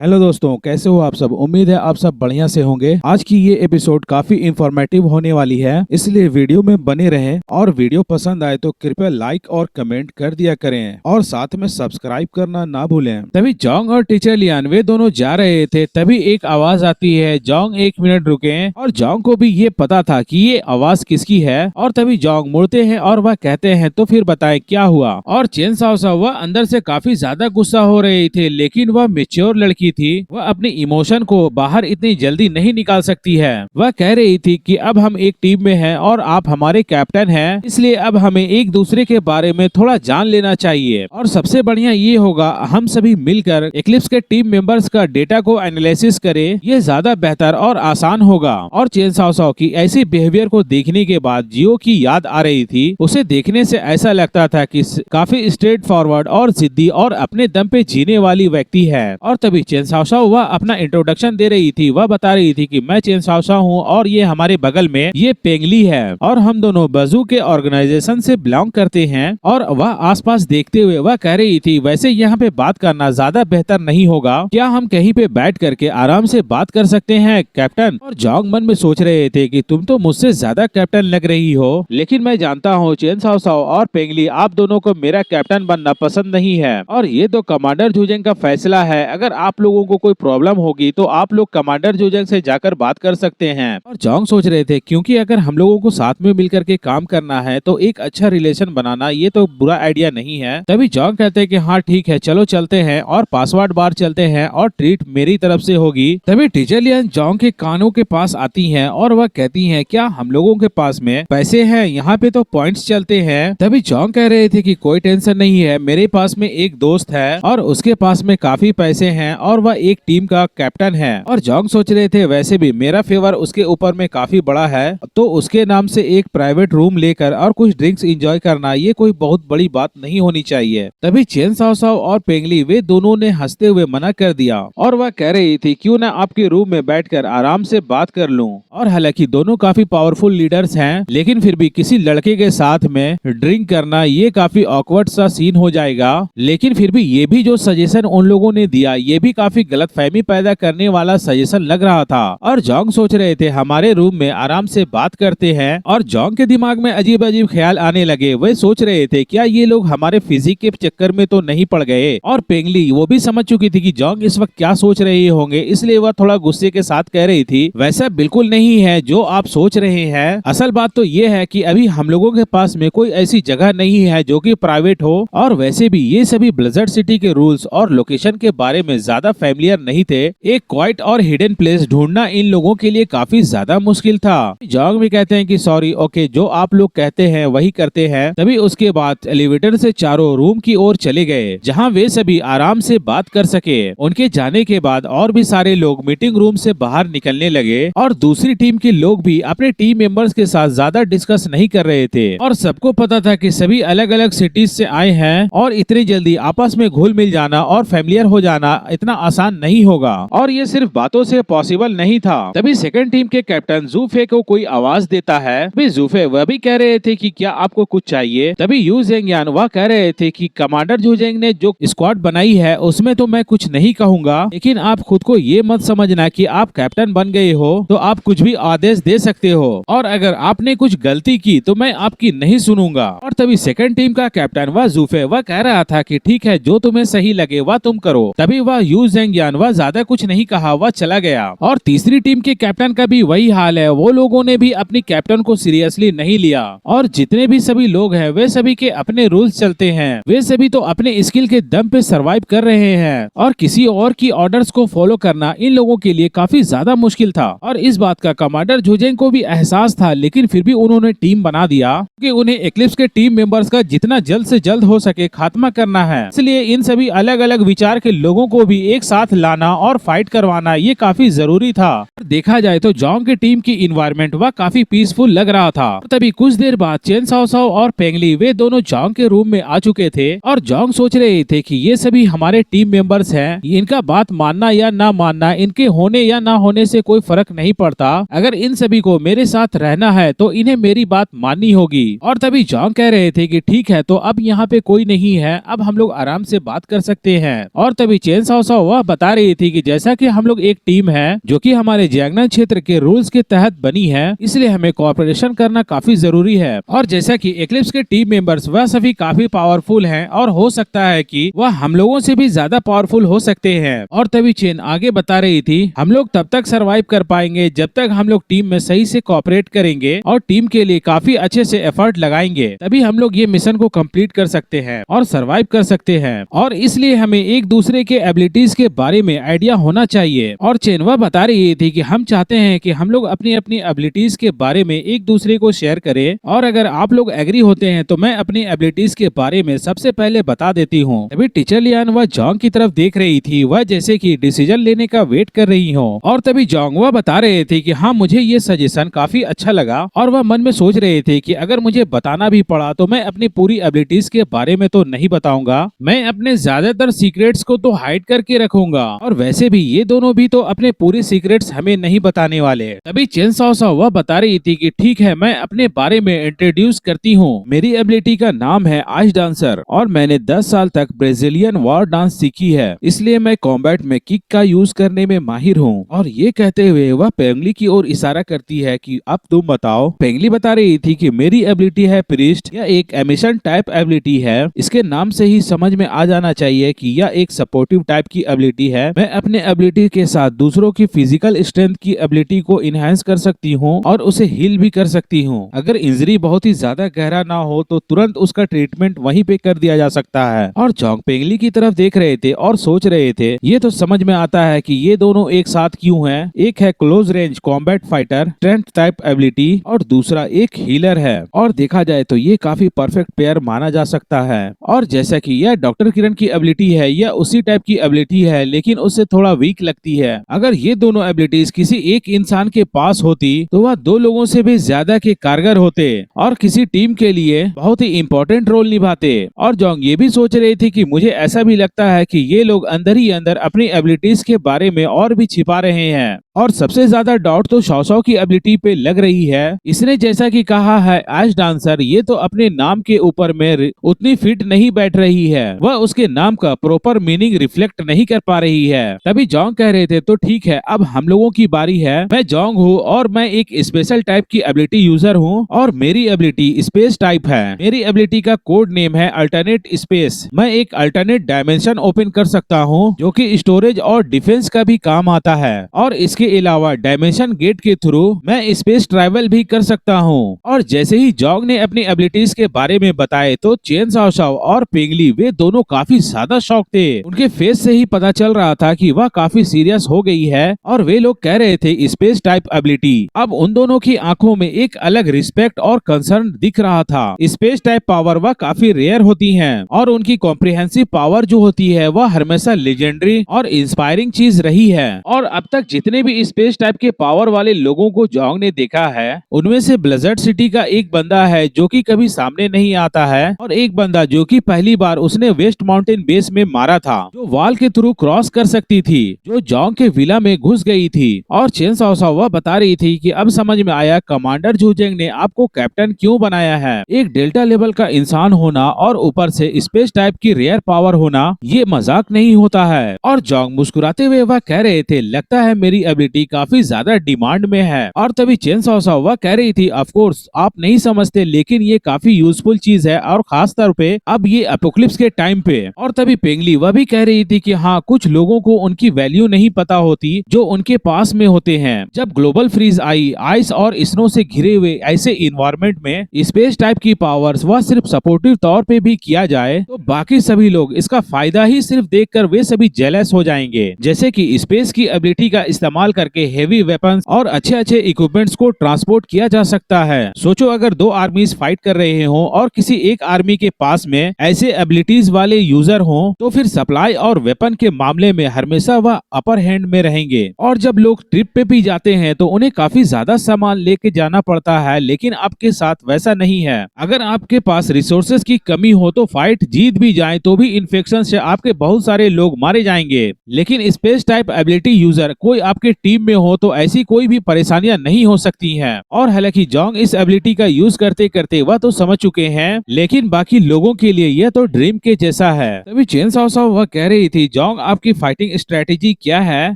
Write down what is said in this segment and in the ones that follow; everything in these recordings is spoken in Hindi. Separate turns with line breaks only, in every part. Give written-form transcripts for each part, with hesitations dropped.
हेलो दोस्तों, कैसे हो आप सब। उम्मीद है आप सब बढ़िया से होंगे। आज की ये एपिसोड काफी इंफॉर्मेटिव होने वाली है, इसलिए वीडियो में बने रहें और वीडियो पसंद आए तो कृपया लाइक और कमेंट कर दिया करें और साथ में सब्सक्राइब करना ना भूलें। तभी जोंग और टीचर लियान वे दोनों जा रहे थे, तभी एक आवाज आती है, जोंग 1 मिनट रुके। और जोंग को भी ये पता था कि ये आवाज किसकी है। और तभी जोंग मुड़ते हैं और वह कहते हैं, तो फिर बताएं क्या हुआ। और चेन साओ साओ वह अंदर से काफी ज्यादा गुस्सा हो रही थी, लेकिन वह मेच्योर लड़की थी, वह अपनी इमोशन को बाहर इतनी जल्दी नहीं निकाल सकती है। वह कह रही थी कि अब हम एक टीम में हैं और आप हमारे कैप्टन हैं, इसलिए अब हमें एक दूसरे के बारे में थोड़ा जान लेना चाहिए। और सबसे बढ़िया ये होगा हम सभी मिलकर एक्लिप्स के टीम मेंबर्स का डेटा को एनालिसिस करें, ये ज्यादा बेहतर और आसान होगा। और चेन साओ साओ की ऐसी बिहेवियर को देखने के बाद जियो की याद आ रही थी। उसे देखने से ऐसा लगता था कि काफी स्ट्रेट फॉरवर्ड और जिद्दी और अपने दम पे जीने वाली व्यक्ति है। और तभी चेन साओ साओ वह अपना इंट्रोडक्शन दे रही थी। वह बता रही थी कि मैं चेन साओ साओ हूँ और ये हमारे बगल में ये पेंगली है और हम दोनों बजू के ऑर्गेनाइजेशन से बिलोंग करते हैं। और वह आसपास देखते हुए वह कह रही थी, वैसे यहाँ पे बात करना ज्यादा बेहतर नहीं होगा, क्या हम कहीं पे बैठ करके आराम से बात कर सकते हैं कैप्टन। और जोंग मन में सोच रहे थे कि तुम तो मुझसे ज्यादा कैप्टन लग रही हो, लेकिन मैं जानता हूँ चेन साओ साओ और पेंगली आप दोनों को मेरा कैप्टन बनना पसंद नहीं है और ये तो कमांडर जूजेंग का फैसला है। अगर आप लोगों को कोई प्रॉब्लम होगी तो आप लोग कमांडर जूजेंग से जाकर बात कर सकते हैं। और जोंग सोच रहे थे क्योंकि अगर हम लोगों को साथ में मिलकर के काम करना है तो एक अच्छा रिलेशन बनाना ये तो बुरा आइडिया नहीं है। तभी जोंग कहते हैं कि हाँ ठीक है, चलो चलते हैं और पासवर्ड बार चलते हैं और ट्रीट मेरी तरफ से होगी। तभी टीचर लियान जोंग के कानों के पास आती हैं और वह कहती हैं, क्या हम लोगों के पास में पैसे हैं, यहाँ पे तो पॉइंट्स चलते हैं। तभी जोंग कह रहे थे कि कोई टेंशन नहीं है, मेरे पास में एक दोस्त है और उसके पास में काफी पैसे हैं और वह एक टीम का कैप्टन है। और जोंग सोच रहे थे वैसे भी मेरा फेवर उसके ऊपर में काफी बड़ा है, तो उसके नाम से एक प्राइवेट रूम लेकर और कुछ ड्रिंक्स एंजॉय करना ये कोई बहुत बड़ी बात नहीं होनी चाहिए। तभी चेन साओ साओ और पेंगली वे दोनों ने हंसते हुए मना कर दिया और वह कह रही थी, क्यों ना आपके रूम में बैठकर आराम से बात कर लूं। और हालांकि दोनों काफी पावरफुल लीडर्स हैं, लेकिन फिर भी किसी लड़के के साथ में ड्रिंक करना ये काफी ऑकवर्ड सा सीन हो जाएगा। लेकिन फिर भी ये भी जो सजेशन उन लोगों ने दिया ये भी काफी गलतफहमी पैदा करने वाला सजेशन लग रहा था। और जोंग सोच रहे थे हमारे रूम में आराम से बात करते हैं। और जोंग के दिमाग में अजीब अजीब ख्याल आने लगे। वे सोच रहे थे क्या ये लोग हमारे फिजिक के चक्कर में तो नहीं पड़ गए। और पेंगली वो भी समझ चुकी थी कि जोंग इस वक्त क्या सोच रहे होंगे, इसलिए वह थोड़ा गुस्से के साथ कह रही थी, वैसा बिल्कुल नहीं है जो आप सोच रहे हैं। असल बात तो ये है कि अभी हम लोगों के पास में कोई ऐसी जगह नहीं है जो कि प्राइवेट हो, और वैसे भी ये सभी ब्लिज़र्ड सिटी के रूल्स और लोकेशन के बारे में ज्यादा फैमिलियर नहीं थे। एक क्वाइट और हिडन प्लेस ढूंढना इन लोगों के लिए काफी ज्यादा मुश्किल था। जोंग भी कहते हैं कि सॉरी, ओके, जो आप लोग कहते हैं वही करते हैं। तभी उसके बाद एलिवेटर से चारों रूम की ओर चले गए जहां वे सभी आराम से बात कर सके। उनके जाने के बाद और भी सारे लोग मीटिंग रूम से बाहर निकलने लगे और दूसरी टीम के लोग भी अपने टीम मेंबर्स के साथ ज्यादा डिस्कस नहीं कर रहे थे। और सबको पता था कि सभी अलग अलग सिटीज से आए हैं और इतनी जल्दी आपस में घुल मिल जाना और फैमिलियर हो जाना इतना आसान नहीं होगा, और ये सिर्फ बातों से पॉसिबल नहीं था। तभी सेकंड टीम के कैप्टन जूफे को कोई आवाज देता है। तभी जूफे वह भी कह रहे थे कि क्या आपको कुछ चाहिए। तभी यू जेंगयान वह कह रहे थे कि कमांडर जूजेंग ने जो स्क्वाड बनाई है उसमें तो मैं कुछ नहीं कहूंगा, लेकिन आप खुद को ये मत समझना कि आप कैप्टन बन गए हो तो आप कुछ भी आदेश दे सकते हो, और अगर आपने कुछ गलती की तो मैं आपकी नहीं सुनूंगा। और तभी सेकंड टीम का कैप्टन वह जूफे वह कह रहा था कि ठीक है, जो तुम्हें सही लगे वह तुम करो। तभी वह यू जेंगयान वह ज्यादा कुछ नहीं कहा, वह चला गया। और तीसरी टीम के कैप्टन का भी वही हाल है, वो लोगों ने भी अपनी कैप्टन को सीरियसली नहीं लिया। और जितने भी सभी लोग हैं वे सभी के अपने रूल्स चलते हैं, वे सभी तो अपने स्किल के दम पे सरवाइव कर रहे हैं, और किसी और की ऑर्डर्स को फॉलो करना इन लोगों के लिए काफी ज्यादा मुश्किल था। और इस बात का कमांडर जूजेंग को भी एहसास था, लेकिन फिर भी उन्होंने टीम बना दिया कि उन्हें एक्लिप्स के टीम मेंबर्स का जितना जल्द से जल्द हो सके खात्मा करना है। इसलिए इन सभी अलग अलग विचार के लोगों को भी एक साथ लाना और फाइट करवाना ये काफी जरूरी था। देखा जाए तो जोंग की टीम की इन्वायरमेंट वह काफी पीसफुल लग रहा था। तभी कुछ देर बाद चेन साओ साओ और पेंगली वे दोनों जोंग के रूम में आ चुके थे और जोंग सोच रहे थे कि ये सभी हमारे टीम मेंबर्स हैं, इनका बात मानना या ना मानना, इनके होने या ना होने से कोई फर्क नहीं पड़ता। अगर इन सभी को मेरे साथ रहना है तो इन्हें मेरी बात माननी होगी। और तभी जोंग कह रहे थे कि ठीक है, तो अब यहाँ पे कोई नहीं है, अब हम लोग आराम से बात कर सकते हैं। और तभी चेन साओ साओ वह बता रही थी कि जैसा कि हम लोग एक टीम है जो कि हमारे जैंगना क्षेत्र के रूल्स के तहत बनी है, इसलिए हमें कोऑपरेशन करना काफी जरूरी है। और जैसा कि एक्लिप्स के टीम मेंबर्स वह सभी काफी पावरफुल हैं और हो सकता है कि वह हम लोगों से भी ज्यादा पावरफुल हो सकते हैं। और तभी चेन आगे बता रही थी, हम लोग तब तक सरवाइव कर पाएंगे जब तक हम लोग टीम में सही से कोऑपरेट करेंगे और टीम के लिए काफी अच्छे से एफर्ट लगाएंगे, तभी हम लोग ये मिशन को कंप्लीट कर सकते हैं और सरवाइव कर सकते हैं। और इसलिए हमें एक दूसरे के एबिलिटीज के बारे में आइडिया होना चाहिए। और चेन वह बता रही थी कि हम चाहते हैं कि हम लोग अपनी अपनी एबिलिटीज के बारे में एक दूसरे को शेयर करें, और अगर आप लोग एग्री होते हैं तो मैं अपनी एबिलिटीज के बारे में सबसे पहले बता देती हूँ। तभी टीचर लियान वह जोंग की तरफ देख रही थी, वह जैसे कि डिसीजन लेने का वेट कर रही हो। और तभी जोंग वह बता रहे थे कि हाँ, मुझे ये सजेशन काफी अच्छा लगा। और वह मन में सोच रहे थे कि अगर मुझे बताना भी पड़ा तो मैं अपनी पूरी एबिलिटीज के बारे में तो नहीं बताऊंगा, मैं अपने ज्यादातर सीक्रेट्स को तो हाइड करके रखूंगा। और वैसे भी ये दोनों भी तो अपने पूरे सीक्रेट्स हमें नहीं बताने वाले। तभी चेन साओ साओ वह बता रही थी कि ठीक है, मैं अपने बारे में इंट्रोड्यूस करती हूँ। मेरी एबिलिटी का नाम है आइस डांसर और मैंने 10 साल तक ब्राजीलियन वॉर डांस सीखी है, इसलिए मैं कॉम्बैट में किक का यूज करने में माहिर हूँ। और ये कहते हुए वह पेंगली की ओर इशारा करती है कि अब तुम बताओ। पेंगली बता रही थी कि मेरी एबिलिटी है प्रीस्ट, यह एक एमिशन टाइप एबिलिटी है। इसके नाम से ही समझ में आ जाना चाहिए कि यह एक सपोर्टिव टाइप की एबिलिटी है। मैं अपने एबिलिटी के साथ दूसरों की फिजिकल स्ट्रेंथ की एबिलिटी को इनहेंस कर सकती हूँ और उसे हील भी कर सकती हूँ। अगर इंजरी बहुत ही ज्यादा गहरा ना हो तो तुरंत उसका ट्रीटमेंट वहीं पे कर दिया जा सकता है। और जोंग पेंगली की तरफ देख रहे थे और सोच रहे थे, ये तो समझ में आता है कि ये दोनों एक साथ क्यों हैं। एक है close range combat fighter strength type ability और दूसरा एक हीलर है, और देखा जाए तो ये काफी परफेक्ट पेयर माना जा सकता है। और जैसा कि यह डॉक्टर किरण की एबिलिटी है, यह उसी टाइप की एबिलिटी है लेकिन उससे थोड़ा वीक लगती है। अगर ये दोनों एबिलिटीज किसी एक इंसान के पास होती तो वह 2 लोगों से भी ज्यादा के कारगर होते और किसी टीम के लिए बहुत ही इम्पोर्टेंट रोल निभाते। और जोंग ये भी सोच रही थी कि मुझे ऐसा भी लगता है कि ये लोग अंदर ही अंदर अपनी एबिलिटीज के बारे में और भी छिपा रहे हैं। और सबसे ज्यादा डाउट तो शाओ शाओ की एबिलिटी पे लग रही है। इसने जैसा कि कहा है आइस डांसर, ये तो अपने नाम के ऊपर में उतनी फिट नहीं बैठ रही है, वह उसके नाम का प्रॉपर मीनिंग रिफ्लेक्ट नहीं कर पा रही है। तभी जोंग कह रहे थे, तो ठीक है, अब हम लोगों की बारी है। मैं जोंग हूँ और मैं एक स्पेशल टाइप की एबिलिटी यूजर हूँ और मेरी एबिलिटी स्पेस टाइप है। मेरी एबिलिटी का कोड नेम है अल्टरनेट स्पेस। मैं एक अल्टरनेट डायमेंशन ओपन कर सकता हूँ जो कि स्टोरेज और डिफेंस का भी काम आता है, और इसके अलावा डायमेंशन गेट के थ्रू मैं स्पेस ट्रैवल भी कर सकता हूँ। और जैसे ही जोंग ने अपनी एबिलिटीज के बारे में बताए तो चेन साओ साओ और पेंगली वे दोनों काफी ज्यादा शॉक थे। उनके फेस से ही पता चल रहा था कि वह काफी सीरियस हो गई है और वे लोग कह रहे थे स्पेस टाइप एबिलिटी। अब उन दोनों की आंखों में एक अलग रिस्पेक्ट और कंसर्न दिख रहा था। स्पेस टाइप पावर वह काफी रेयर होती हैं और उनकी कॉम्प्रिहेंसिव पावर जो होती है वह हमेशा लेजेंडरी और इंस्पायरिंग चीज रही है। और अब तक जितने भी स्पेस टाइप के पावर वाले लोगों को जोंग ने देखा है, उनमें से ब्लिज़र्ड सिटी का एक बंदा है जो कि कभी सामने नहीं आता है, और एक बंदा जो कि पहली बार उसने वेस्ट माउंटेन बेस में मारा था, जो वॉल के थ्रू क्रॉस कर सकती थी, जो जोंग के विला में घुस गई थी। और चेन साओ साओ वह बता रही थी कि अब समझ में आया कमांडर जूजेंग ने आपको कैप्टन क्यों बनाया है। एक डेल्टा लेवल का इंसान होना और ऊपर से स्पेस टाइप की रेयर पावर होना, ये मजाक नहीं होता है। और जोंग मुस्कुराते हुए वह कह रहे थे, लगता है मेरी एबिलिटी काफी ज्यादा डिमांड में है। और तभी चेन साओ साओ वह कह रही थी, ऑफ कोर्स आप नहीं समझते लेकिन ये काफी यूजफुल चीज है, और खास तौर पे अब ये एपोक्लिप्स के टाइम पे। और तभी पेंगली वह भी कह रही थी कि हाँ, कुछ लोगों को उनकी वैल्यू नहीं पता होती जो उनके पास में होते हैं। जब ग्लोबल फ्रीज आई, आइस और स्नो से घिरे हुए ऐसे इन्वायरमेंट में स्पेस टाइप की पावर्स वह सिर्फ सपोर्टिव तौर पे भी किया जाए तो बाकी सभी लोग इसका फायदा ही सिर्फ देखकर वे सभी जेलस हो जाएंगे। जैसे कि स्पेस की एबिलिटी का इस्तेमाल करके हेवी वेपन्स और अच्छे अच्छे इक्विपमेंट्स को ट्रांसपोर्ट किया जा सकता है। सोचो अगर 2 आर्मीज फाइट कर रहे हो और किसी एक आर्मी के पास में ऐसे एबिलिटीज वाले यूजर हो तो फिर सप्लाई और वेपन के मामले में हमेशा वह अपर हैंड में रहेंगे। और जब लोग ट्रिप पे भी जाते हैं तो उन्हें काफी ज्यादा सामान लेके जाना पड़ता है, लेकिन आपके साथ वैसा नहीं है। अगर आपके पास रिसोर्सेज की कमी हो तो फाइट जीत भी जाए तो भी इन्फेक्शन से आपके बहुत सारे लोग मारे जाएंगे, लेकिन स्पेस टाइप एबिलिटी यूजर कोई आपके टीम में हो तो ऐसी कोई भी परेशानियां नहीं हो सकती हैं। और हालांकि जोंग इस एबिलिटी का यूज करते करते वह तो समझ चुके हैं, लेकिन बाकी लोगों के लिए यह तो ड्रीम के जैसा है। तभी चेन साओ साओ वह कह रही थी, जोंग आपकी फाइटिंग स्ट्रेटेजी क्या है?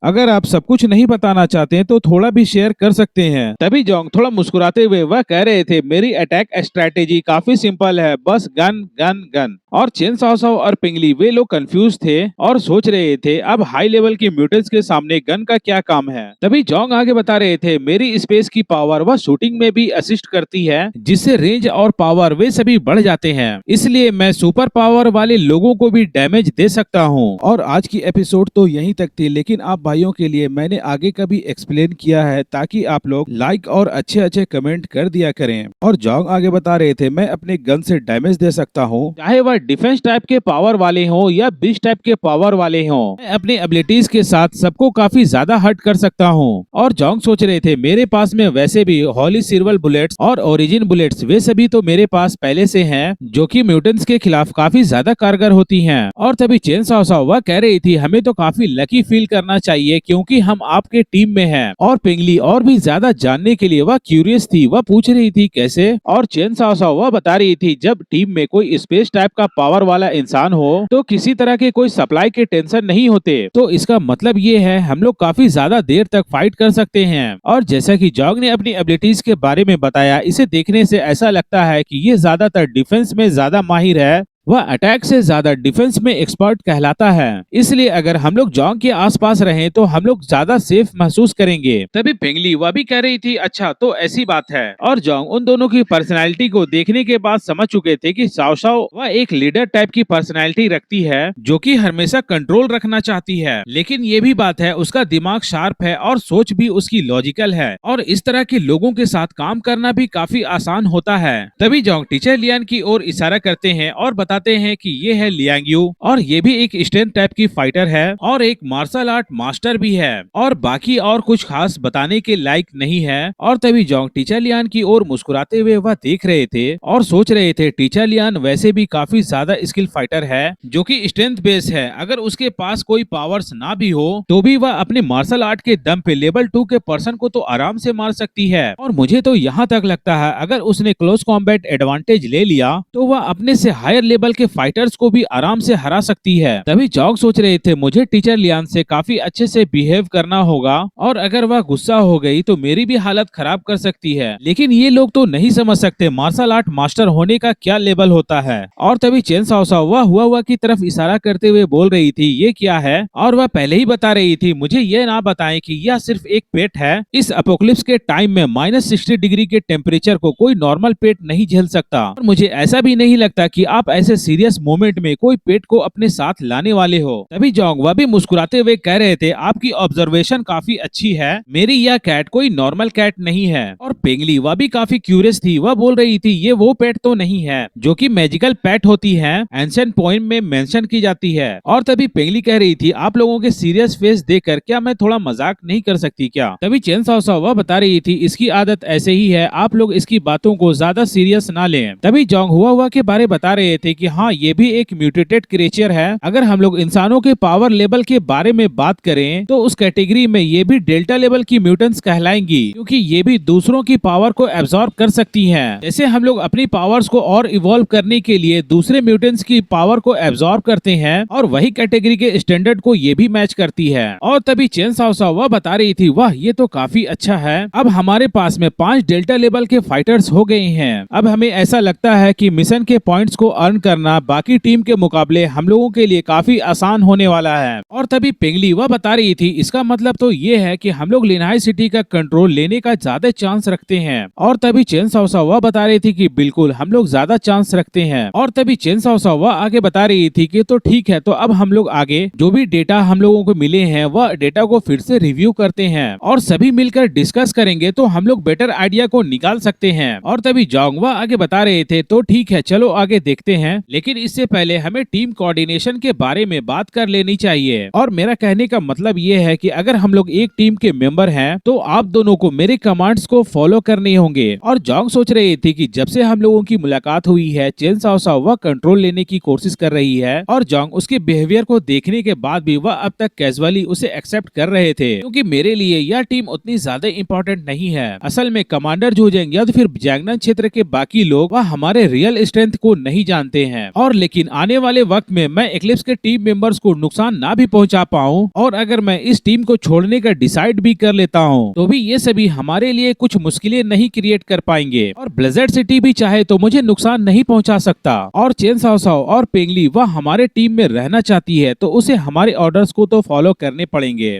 अगर आप सब कुछ नहीं बताना चाहते हैं तो थोड़ा भी शेयर कर सकते हैं। तभी जोंग थोड़ा मुस्कुराते हुए वह कह रहे थे, मेरी अटैक स्ट्रेटेजी काफी सिंपल है, बस गन गन गन। और चेन साओ साओ और पिंगली वे लोग कंफ्यूज थे और सोच रहे थे अब हाई लेवल के म्यूटेंट्स के सामने गन का क्या काम है। तभी जोंग आगे बता रहे थे, मेरी स्पेस की पावर वह शूटिंग में भी असिस्ट करती है, जिससे रेंज और पावर वे सभी बढ़ जाते हैं, इसलिए मैं सुपर पावर वाले लोगों को भी डैमेज दे सकता हूँ। और आज की एपिसोड तो यहीं तक थी, लेकिन आप भाइयों के लिए मैंने आगे का भी एक्सप्लेन किया है ताकि आप लोग लाइक और अच्छे अच्छे कमेंट कर दिया करें। और जोंग आगे बता रहे थे, मैं अपने गन से डैमेज दे सकता हूँ, चाहे वह डिफेंस टाइप के पावर वाले हो या बीच टाइप के पावर वाले हो, मैं अपनी एबिलिटीज के साथ सबको काफी ज्यादा हर्ट कर सकता हूँ। और जोंग सोच रहे थे, मेरे पास में वैसे भी होली सिल्वर बुलेट्स और ओरिजिन बुलेट्स वे सभी तो मेरे पास पहले से हैं, जो कि म्यूटेंट्स के खिलाफ काफी ज्यादा कारगर होती हैं। और तभी चेन साओ साओ वह कह रही थी, हमें तो काफी लकी फील करना चाहिए क्योंकि हम आपके टीम में हैं। और पिंगली और भी ज्यादा जानने के लिए वह क्यूरियस थी, वह पूछ रही थी कैसे। और चेन साओ साओ वह बता रही थी, जब टीम में कोई स्पेस टाइप का पावर वाला इंसान हो तो किसी तरह के कोई सप्लाई के टेंशन नहीं होते, तो इसका मतलब ये है हम लोग काफी ज्यादा देर तक फाइट कर सकते हैं। और जैसा कि जोंग ने अपनी एबिलिटीज के बारे में बताया, इसे देखने से ऐसा लगता है कि ये ज्यादातर डिफेंस में ज्यादा माहिर है, वह अटैक से ज्यादा डिफेंस में एक्सपर्ट कहलाता है, इसलिए अगर हम लोग जोंग के आसपास रहें तो हम लोग ज्यादा सेफ महसूस करेंगे। तभी पिंगली वह भी कह रही थी, अच्छा तो ऐसी बात है। और जोंग उन दोनों की पर्सनालिटी को देखने के बाद समझ चुके थे कि साओ साओ वह एक लीडर टाइप की पर्सनालिटी रखती है, जो कि हमेशा कंट्रोल रखना चाहती है, लेकिन ये भी बात है उसका दिमाग शार्प है और सोच भी उसकी लॉजिकल है, और इस तरह के लोगों के साथ काम करना भी काफी आसान होता है। तभी जोंग टीचर लियान की ओर इशारा करते हैं और बताते हैं कि ये है लियांग यू, और ये भी एक स्ट्रेंथ टाइप की फाइटर है और एक मार्शल आर्ट मास्टर भी है, और बाकी और कुछ खास बताने के लायक नहीं है। और तभी जोंग टीचर लियान की ओर मुस्कुराते हुए वह देख रहे थे और सोच रहे थे, टीचर लियान वैसे भी काफी ज्यादा स्किल फाइटर है, जो कि स्ट्रेंथ बेस है, अगर उसके पास कोई पावर्स ना भी हो तो भी वह अपने मार्शल आर्ट के दम पे लेवल 2 के पर्सन को तो आराम से मार सकती है। और मुझे तो यहाँ तक लगता है अगर उसने क्लोज कॉम्बैट एडवांटेज ले लिया तो वह अपने से हायर लेवल के फाइटर्स को भी आराम से हरा सकती है। तभी जोंग सोच रहे थे, मुझे टीचर लियान से काफी अच्छे से बिहेव करना होगा, और अगर वह गुस्सा हो गई तो मेरी भी हालत खराब कर सकती है, लेकिन ये लोग तो नहीं समझ सकते मार्शल आर्ट मास्टर होने का क्या लेवल होता है। और तभी चेन साओ साओ वह हुआ की तरफ इशारा करते हुए बोल रही थी, ये क्या है? और वह पहले ही बता रही थी, मुझे ये ना बताएं कि यह सिर्फ एक पेट है, इस अपोक्लिप्स के टाइम में -60 डिग्री के टेम्परेचर को कोई नॉर्मल पेट नहीं झेल सकता, और मुझे ऐसा भी नहीं लगता कि आप ऐसे सीरियस मोमेंट में कोई पेट को अपने साथ लाने वाले हो। तभी जोंग वह भी मुस्कुराते हुए कह रहे थे, आपकी ऑब्जर्वेशन काफी अच्छी है, मेरी यह कैट कोई नॉर्मल कैट नहीं है। और पिंगली वह भी काफी क्यूरियस थी, वह बोल रही थी, ये वो पेट तो नहीं है जो कि मैजिकल पेट होती है, एंशिएंट पोएम में मेंशन की जाती है। और तभी पिंगली कह रही थी, आप लोगों के सीरियस फेस देखकर क्या मैं थोड़ा मजाक नहीं कर सकती क्या? तभी चेन साओ साओ वह बता रही थी, इसकी आदत ऐसे ही है, आप लोग इसकी बातों को ज्यादा सीरियस ना लें। तभी जोंग हुआ के बारे बता रहे थे कि हाँ ये भी एक म्यूटेटेड क्रिएचर है, अगर हम लोग इंसानों के पावर लेवल के बारे में बात करें तो उस कैटेगरी में ये भी डेल्टा लेवल की म्यूटेंट्स कहलाएंगी, क्योंकि ये भी दूसरों की पावर को एब्जॉर्ब कर सकती हैं। जैसे हम लोग अपनी पावर्स को और इवॉल्व करने के लिए दूसरे म्यूटेंट्स की पावर को एब्जॉर्ब करते हैं, और वही कैटेगरी के स्टैंडर्ड को ये भी मैच करती है। और तभी चेन साओ साओ वह बता रही थी, वाह ये तो काफी अच्छा है, अब हमारे पास में 5 डेल्टा लेवल के फाइटर्स हो गए हैं, अब हमें ऐसा लगता है कि मिशन के पॉइंट्स को अर्न करना बाकी टीम के मुकाबले हम लोगों के लिए काफी आसान होने वाला है। और तभी पिंगली वह बता रही थी, इसका मतलब तो ये है कि हम लोग लिनहाई सिटी का कंट्रोल लेने का ज्यादा चांस रखते हैं। और तभी चेन साओ साओ वह बता रही थी कि बिल्कुल हम लोग ज्यादा चांस रखते हैं। और तभी चेन साओ साओ वह आगे बता रही थी कि तो ठीक है, तो अब हम लोग आगे जो भी डेटा हम लोगों को मिले हैं वह डेटा को फिर से रिव्यू करते हैं और सभी मिलकर डिस्कस करेंगे, तो हम लोग बेटर आइडिया को निकाल सकते हैं। और तभी जोंग वह आगे बता रहे थे, तो ठीक है चलो आगे देखते हैं। लेकिन इससे पहले हमें टीम कोऑर्डिनेशन के बारे में बात कर लेनी चाहिए। और मेरा कहने का मतलब ये है कि अगर हम लोग एक टीम के मेंबर हैं तो आप दोनों को मेरे कमांड्स को फॉलो करने होंगे। और जोंग सोच रही थी कि जब से हम लोगों की मुलाकात हुई है चेन साओ साओ वह कंट्रोल लेने की कोशिश कर रही है, और जोंग उसके बिहेवियर को देखने के बाद भी वह अब तक कैजुअली उसे एक्सेप्ट कर रहे थे, क्योंकि मेरे लिए यह टीम उतनी ज्यादा इंपॉर्टेंट नहीं है। असल में कमांडर जोजेंग या तो फिर जैंगनन क्षेत्र के बाकी लोग वह हमारे रियल स्ट्रेंथ को नहीं जानते हैं। और लेकिन आने वाले वक्त में मैं एक्लिप्स के टीम मेंबर्स को नुकसान ना भी पहुंचा पाऊं, और अगर मैं इस टीम को छोड़ने का डिसाइड भी कर लेता हूं, तो भी ये सभी हमारे लिए कुछ मुश्किलें नहीं क्रिएट कर पाएंगे। और ब्लिज़र्ड सिटी भी चाहे तो मुझे नुकसान नहीं पहुंचा सकता। और चेन साओ साओ और पेंगली वह हमारे टीम में रहना चाहती है, तो उसे हमारे ऑर्डर्स को तो फॉलो करने पड़ेंगे।